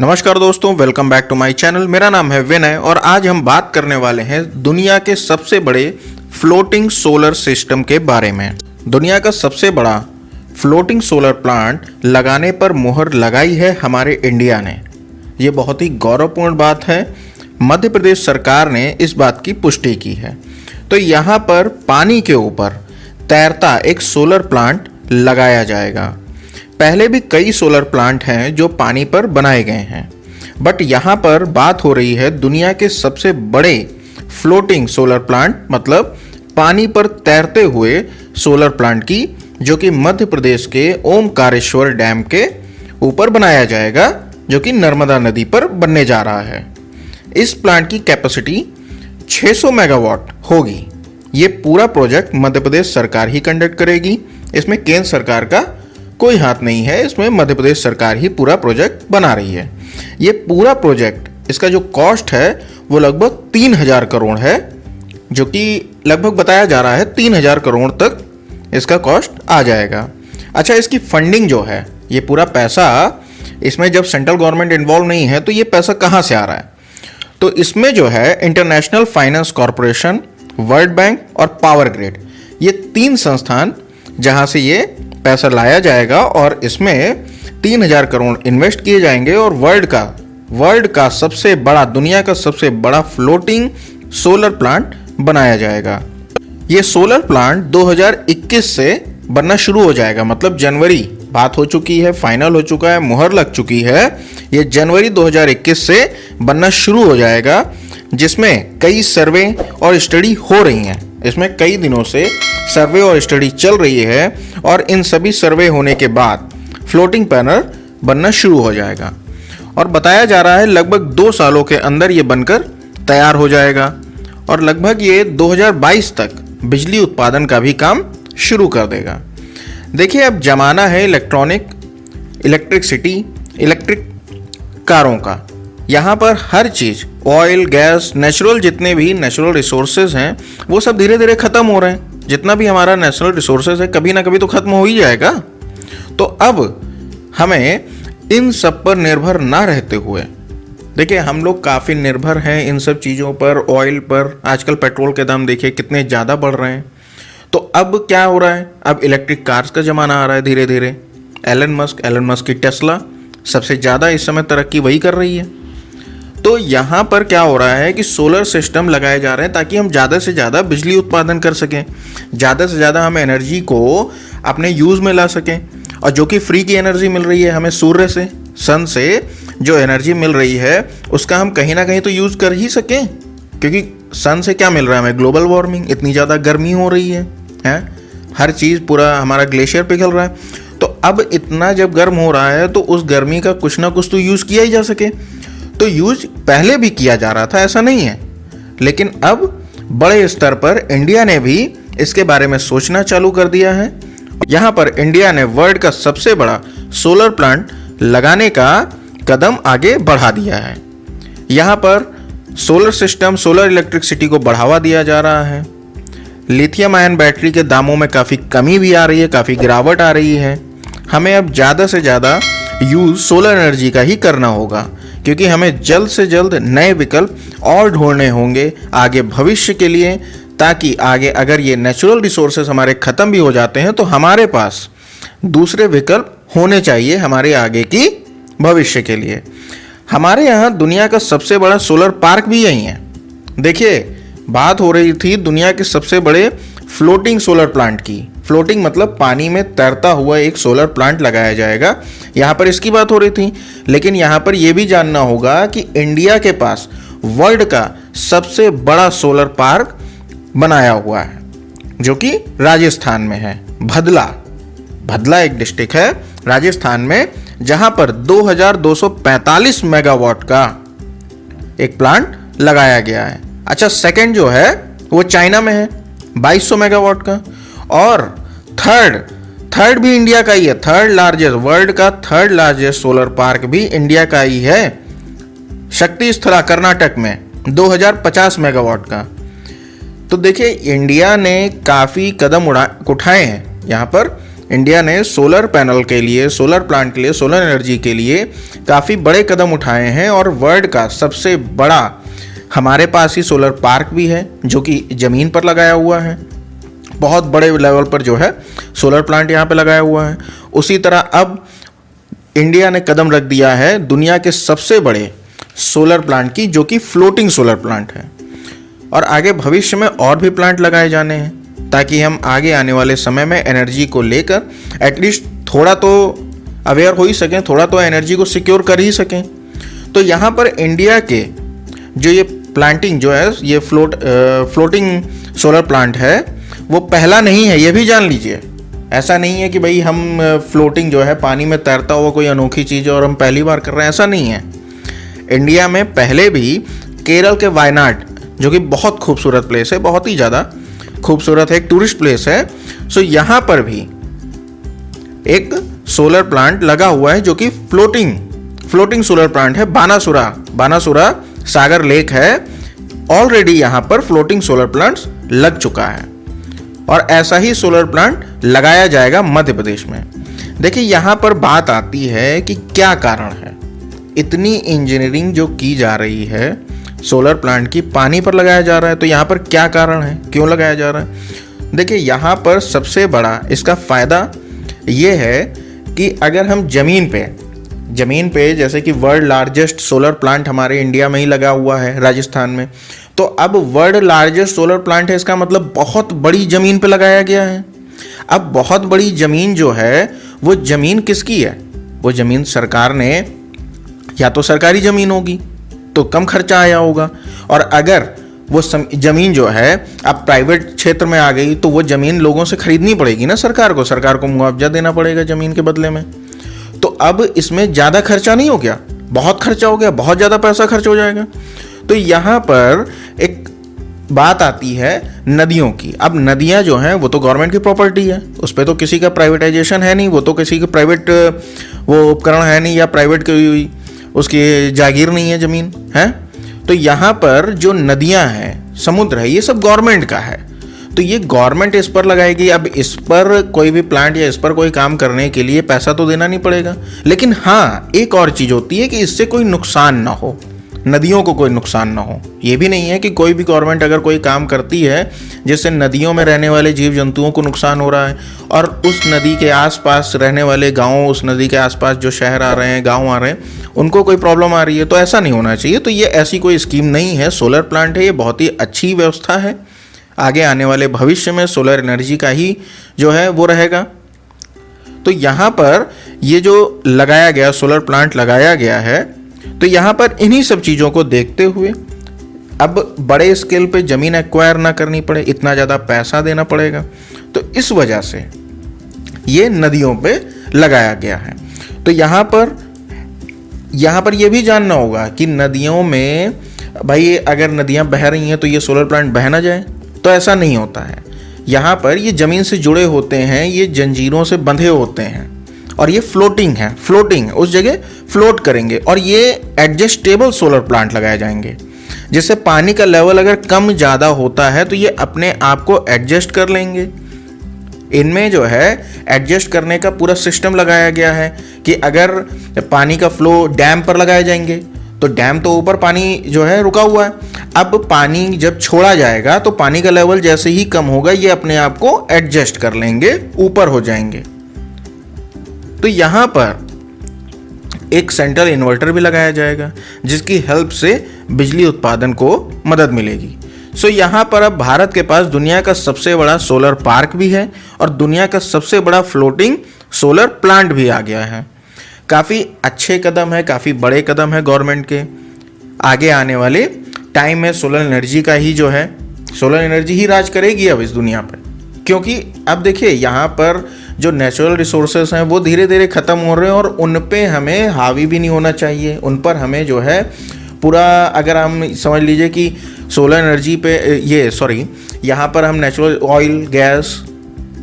नमस्कार दोस्तों, welcome back to my channel. मेरा नाम है विनय और आज हम बात करने वाले हैं दुनिया के सबसे बड़े फ्लोटिंग सोलर सिस्टम के बारे में। दुनिया का सबसे बड़ा फ्लोटिंग सोलर प्लांट लगाने पर मुहर लगाई है हमारे इंडिया ने। ये बहुत ही गौरवपूर्ण बात है। मध्य प्रदेश सरकार ने इस बात की पुष्टि की है। तो यहाँ पर पानी के ऊपर तैरता एक सोलर प्लांट लगाया जाएगा। पहले भी कई सोलर प्लांट हैं जो पानी पर बनाए गए हैं, बट यहाँ पर बात हो रही है दुनिया के सबसे बड़े फ्लोटिंग सोलर प्लांट, मतलब पानी पर तैरते हुए सोलर प्लांट की, जो कि मध्य प्रदेश के ओमकारेश्वर डैम के ऊपर बनाया जाएगा, जो कि नर्मदा नदी पर बनने जा रहा है। इस प्लांट की कैपेसिटी 600 मेगावाट होगी। ये पूरा प्रोजेक्ट मध्य प्रदेश सरकार ही कंडक्ट करेगी। इसमें केंद्र सरकार का कोई हाथ नहीं है। इसमें मध्य प्रदेश सरकार ही पूरा प्रोजेक्ट बना रही है। ये पूरा प्रोजेक्ट, इसका जो कॉस्ट है वो लगभग 3000 करोड़ है, जो कि लगभग बताया जा रहा है 3000 करोड़ तक इसका कॉस्ट आ जाएगा। अच्छा, इसकी फंडिंग जो है, ये पूरा पैसा, इसमें जब सेंट्रल गवर्नमेंट इन्वॉल्व नहीं है तो ये पैसा कहाँ से आ रहा है? तो इसमें जो है international finance corporation, world bank और पावर ग्रिड, ये 3 संस्थान जहाँ से ये पैसा लाया जाएगा और इसमें 3000 करोड़ इन्वेस्ट किए जाएंगे और वर्ल्ड का सबसे बड़ा, दुनिया का सबसे बड़ा फ्लोटिंग सोलर प्लांट बनाया जाएगा। ये सोलर प्लांट 2021 से बनना शुरू हो जाएगा, मतलब जनवरी, बात हो चुकी है, फाइनल हो चुका है, मुहर लग चुकी है। ये जनवरी 2021 से बनना शुरू हो जाएगा, जिसमें कई सर्वे और स्टडी हो रही हैं। इसमें कई दिनों से सर्वे और स्टडी चल रही है और इन सभी सर्वे होने के बाद फ्लोटिंग पैनल बनना शुरू हो जाएगा और बताया जा रहा है लगभग 2 सालों के अंदर ये बनकर तैयार हो जाएगा और लगभग ये 2022 तक बिजली उत्पादन का भी काम शुरू कर देगा। देखिए, अब जमाना है इलेक्ट्रिक कारों का। यहाँ पर हर चीज़, ऑयल, गैस, नेचुरल, जितने भी नेचुरल रिसोर्सेज हैं वो सब धीरे धीरे ख़त्म हो रहे हैं। जितना भी हमारा नेचुरल रिसोर्सेज है कभी ना कभी तो ख़त्म हो ही जाएगा। तो अब हमें इन सब पर निर्भर ना रहते हुए, देखिए हम लोग काफ़ी निर्भर हैं इन सब चीज़ों पर, ऑयल पर। आजकल पेट्रोल के दाम देखिए कितने ज़्यादा बढ़ रहे हैं। तो अब क्या हो रहा है? अब इलेक्ट्रिक कार्स का ज़माना आ रहा है धीरे धीरे। एलन मस्क की टेस्ला सबसे ज़्यादा इस समय तरक्की वही कर रही है। तो यहाँ पर क्या हो रहा है कि सोलर सिस्टम लगाए जा रहे हैं ताकि हम ज़्यादा से ज़्यादा बिजली उत्पादन कर सकें, ज़्यादा से ज़्यादा हम एनर्जी को अपने यूज़ में ला सकें। और जो कि फ्री की एनर्जी मिल रही है हमें सूर्य से, सन से जो एनर्जी मिल रही है उसका हम कहीं ना कहीं तो यूज़ कर ही सकें, क्योंकि सन से क्या मिल रहा है हमें? ग्लोबल वार्मिंग, इतनी ज़्यादा गर्मी हो रही है, हर चीज़, पूरा हमारा ग्लेशियर पिघल रहा है। तो अब इतना जब गर्म हो रहा है तो उस गर्मी का कुछ ना कुछ तो यूज़ किया ही जा सके। तो यूज पहले भी किया जा रहा था, ऐसा नहीं है, लेकिन अब बड़े स्तर पर इंडिया ने भी इसके बारे में सोचना चालू कर दिया है। यहाँ पर इंडिया ने वर्ल्ड का सबसे बड़ा सोलर प्लांट लगाने का कदम आगे बढ़ा दिया है। यहाँ पर सोलर सिस्टम, सोलर इलेक्ट्रिसिटी को बढ़ावा दिया जा रहा है। लिथियम आयन बैटरी के दामों में काफ़ी कमी भी आ रही है, काफ़ी गिरावट आ रही है। हमें अब ज़्यादा से ज़्यादा यूज़ सोलर एनर्जी का ही करना होगा, क्योंकि हमें जल्द से जल्द नए विकल्प और ढूंढने होंगे आगे भविष्य के लिए, ताकि आगे अगर ये नेचुरल रिसोर्सेज हमारे ख़त्म भी हो जाते हैं तो हमारे पास दूसरे विकल्प होने चाहिए हमारे आगे की भविष्य के लिए। हमारे यहाँ दुनिया का सबसे बड़ा सोलर पार्क भी यही है। देखिए, बात हो रही थी दुनिया के सबसे बड़े फ्लोटिंग सोलर प्लांट की। फ्लोटिंग मतलब पानी में तैरता हुआ एक सोलर प्लांट लगाया जाएगा, यहाँ पर इसकी बात हो रही थी। लेकिन यहाँ पर यह भी जानना होगा कि इंडिया के पास वर्ल्ड का सबसे बड़ा सोलर पार्क बनाया हुआ है, जो कि राजस्थान में है। भदला एक डिस्ट्रिक्ट है राजस्थान में, जहाँ पर 2245 मेगावाट का एक प्लांट लगाया गया है। अच्छा, सेकंड जो है वो चाइना में है 2200 मेगावाट का, और थर्ड भी इंडिया का ही है। वर्ल्ड का थर्ड लार्जेस्ट सोलर पार्क भी इंडिया का ही है, शक्ति स्थला कर्नाटक में 2050 मेगावाट का। तो देखिए, इंडिया ने काफ़ी कदम उठाए हैं यहाँ पर इंडिया ने सोलर पैनल के लिए, सोलर प्लांट के लिए, सोलर एनर्जी के लिए काफ़ी बड़े कदम उठाए हैं और वर्ल्ड का सबसे बड़ा हमारे पास ही सोलर पार्क भी है जो कि ज़मीन पर लगाया हुआ है। बहुत बड़े लेवल पर जो है सोलर प्लांट यहाँ पे लगाया हुआ है। उसी तरह अब इंडिया ने कदम रख दिया है दुनिया के सबसे बड़े सोलर प्लांट की, जो कि फ्लोटिंग सोलर प्लांट है। और आगे भविष्य में और भी प्लांट लगाए जाने हैं ताकि हम आगे आने वाले समय में एनर्जी को लेकर एटलीस्ट थोड़ा तो अवेयर हो ही सकें, थोड़ा तो एनर्जी को सिक्योर कर ही सकें। तो यहाँ पर इंडिया के जो ये प्लांटिंग जो है, ये फ्लोटिंग सोलर प्लांट है, वो पहला नहीं है, ये भी जान लीजिए। ऐसा नहीं है कि भाई हम फ्लोटिंग जो है पानी में तैरता हुआ कोई अनोखी चीज़ है और हम पहली बार कर रहे हैं, ऐसा नहीं है। इंडिया में पहले भी केरल के वायनाड, जो कि बहुत खूबसूरत प्लेस है, बहुत ही ज़्यादा खूबसूरत है, एक टूरिस्ट प्लेस है, सो यहाँ पर भी एक सोलर प्लांट लगा हुआ है जो कि फ्लोटिंग सोलर प्लांट है। बानासुरा सागर लेक है, ऑलरेडी यहाँ पर फ्लोटिंग सोलर प्लांट्स लग चुका है और ऐसा ही सोलर प्लांट लगाया जाएगा मध्य प्रदेश में। देखिए यहाँ पर बात आती है कि क्या कारण है इतनी इंजीनियरिंग जो की जा रही है सोलर प्लांट की, पानी पर लगाया जा रहा है, तो यहाँ पर क्या कारण है, क्यों लगाया जा रहा है। देखिए यहाँ पर सबसे बड़ा इसका फ़ायदा ये है कि अगर हम ज़मीन पे जैसे कि वर्ल्ड लार्जेस्ट सोलर प्लांट हमारे इंडिया में ही लगा हुआ है राजस्थान में, तो अब वर्ल्ड लार्जेस्ट सोलर प्लांट है, इसका मतलब बहुत बड़ी ज़मीन पे लगाया गया है। अब बहुत बड़ी ज़मीन जो है वो ज़मीन किसकी है, वो ज़मीन सरकार ने, या तो सरकारी ज़मीन होगी तो कम खर्चा आया होगा, और अगर वो ज़मीन जो है अब प्राइवेट क्षेत्र में आ गई तो वो ज़मीन लोगों से खरीदनी पड़ेगी ना सरकार को मुआवजा देना पड़ेगा ज़मीन के बदले में। तो अब इसमें ज़्यादा खर्चा नहीं हो गया, बहुत खर्चा हो गया, बहुत ज़्यादा पैसा खर्च हो जाएगा। तो यहाँ पर एक बात आती है नदियों की। अब नदियाँ जो हैं वो तो गवर्नमेंट की प्रॉपर्टी है, उस पर तो किसी का प्राइवेटाइजेशन है नहीं, वो तो किसी का प्राइवेट वो उपकरण है नहीं, या प्राइवेट की उसकी जागीर नहीं है ज़मीन है। तो यहाँ पर जो नदियाँ हैं, समुद्र है, ये सब गवर्नमेंट का है, तो ये गवर्नमेंट इस पर लगाएगी। अब इस पर कोई भी प्लांट या इस पर कोई काम करने के लिए पैसा तो देना नहीं पड़ेगा, लेकिन हाँ एक और चीज़ होती है कि इससे कोई नुकसान ना हो, नदियों को कोई नुकसान ना हो। ये भी नहीं है कि कोई भी गवर्नमेंट अगर कोई काम करती है जिससे नदियों में रहने वाले जीव जंतुओं को नुकसान हो रहा है और उस नदी के आसपास रहने वाले गाँव, उस नदी के आसपास जो शहर आ रहे हैं, गाँव आ रहे हैं, उनको कोई प्रॉब्लम आ रही है, तो ऐसा नहीं होना चाहिए। तो ये ऐसी कोई स्कीम नहीं है, सोलर प्लांट है, ये बहुत ही अच्छी व्यवस्था है। आगे आने वाले भविष्य में सोलर एनर्जी का ही जो है वो रहेगा। तो यहाँ पर ये जो लगाया गया सोलर प्लांट लगाया गया है, तो यहाँ पर इन्हीं सब चीज़ों को देखते हुए अब बड़े स्केल पे ज़मीन एक्वायर ना करनी पड़े, इतना ज़्यादा पैसा देना पड़ेगा, तो इस वजह से ये नदियों पे लगाया गया है। तो यहाँ पर ये भी जानना होगा कि नदियों में भाई अगर नदियाँ बह रही हैं तो ये सोलर प्लांट बह ना जाए, तो ऐसा नहीं होता है। यहाँ पर ये ज़मीन से जुड़े होते हैं, ये जंजीरों से बंधे होते हैं और ये फ्लोटिंग उस जगह फ्लोट करेंगे, और ये एडजस्टेबल सोलर प्लांट लगाए जाएंगे, जिससे पानी का लेवल अगर कम ज़्यादा होता है तो ये अपने आप को एडजस्ट कर लेंगे। इनमें जो है एडजस्ट करने का पूरा सिस्टम लगाया गया है कि अगर पानी का फ्लो डैम पर लगाए जाएंगे तो डैम तो ऊपर पानी जो है रुका हुआ है, अब पानी जब छोड़ा जाएगा तो पानी का लेवल जैसे ही कम होगा ये अपने आप को एडजस्ट कर लेंगे, ऊपर हो जाएंगे। तो यहाँ पर एक सेंट्रल इन्वर्टर भी लगाया जाएगा जिसकी हेल्प से बिजली उत्पादन को मदद मिलेगी। सो यहाँ पर अब भारत के पास दुनिया का सबसे बड़ा सोलर पार्क भी है और दुनिया का सबसे बड़ा फ्लोटिंग सोलर प्लांट भी आ गया है। काफ़ी अच्छे कदम है, काफ़ी बड़े कदम है गवर्नमेंट के। आगे आने वाले टाइम में सोलर एनर्जी का ही जो है, सोलर एनर्जी ही राज करेगी अब इस दुनिया पर, क्योंकि अब देखिए यहाँ पर जो नेचुरल रिसोर्सेस हैं वो धीरे धीरे ख़त्म हो रहे हैं और उन पे हमें हावी भी नहीं होना चाहिए। उन पर हमें जो है पूरा, अगर हम समझ लीजिए कि सोलर एनर्जी पे यहाँ पर हम नेचुरल ऑयल, गैस,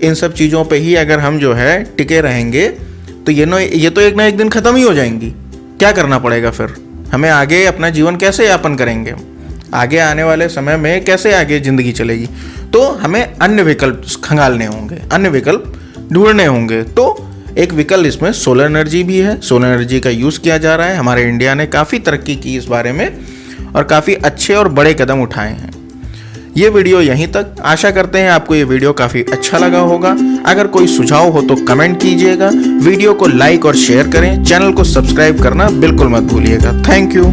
इन सब चीज़ों पे ही अगर हम जो है टिके रहेंगे तो ये तो एक ना एक दिन ख़त्म ही हो जाएंगी। क्या करना पड़ेगा फिर हमें? आगे अपना जीवन कैसे यापन करेंगे? आगे आने वाले समय में कैसे आगे ज़िंदगी चलेगी? तो हमें अन्य विकल्प खंगालने होंगे, अन्य विकल्प ढूंढने होंगे। तो एक विकल्प इसमें सोलर एनर्जी भी है। सोलर एनर्जी का यूज़ किया जा रहा है। हमारे इंडिया ने काफ़ी तरक्की की इस बारे में और काफ़ी अच्छे और बड़े कदम उठाए हैं। ये वीडियो यहीं तक। आशा करते हैं आपको ये वीडियो काफ़ी अच्छा लगा होगा। अगर कोई सुझाव हो तो कमेंट कीजिएगा। वीडियो को लाइक और शेयर करें। चैनल को सब्सक्राइब करना बिल्कुल मत भूलिएगा। Thank you.